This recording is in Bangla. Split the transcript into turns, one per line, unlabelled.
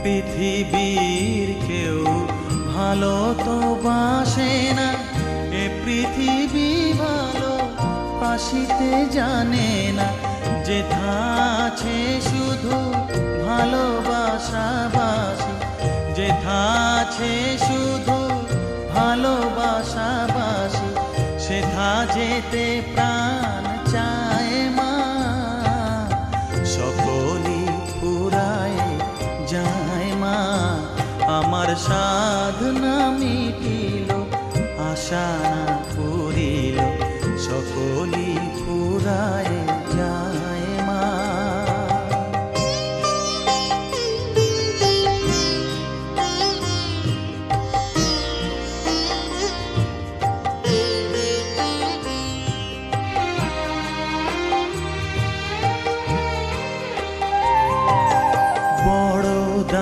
পৃথিবীর কেউ ভালো তো বাসে না, এ পৃথিবী ভালো বাসিতে জানে না। যেথা আছে শুধু ভালোবাসাবাসি, যেথা আছে শুধু ভালোবাসাবাসি, সেথা যেতে প্রাণ চায় মা। সকলি ফুরায় যায় মা, আমার সাধনা মিটিল, আশা না পুরিল। সকলি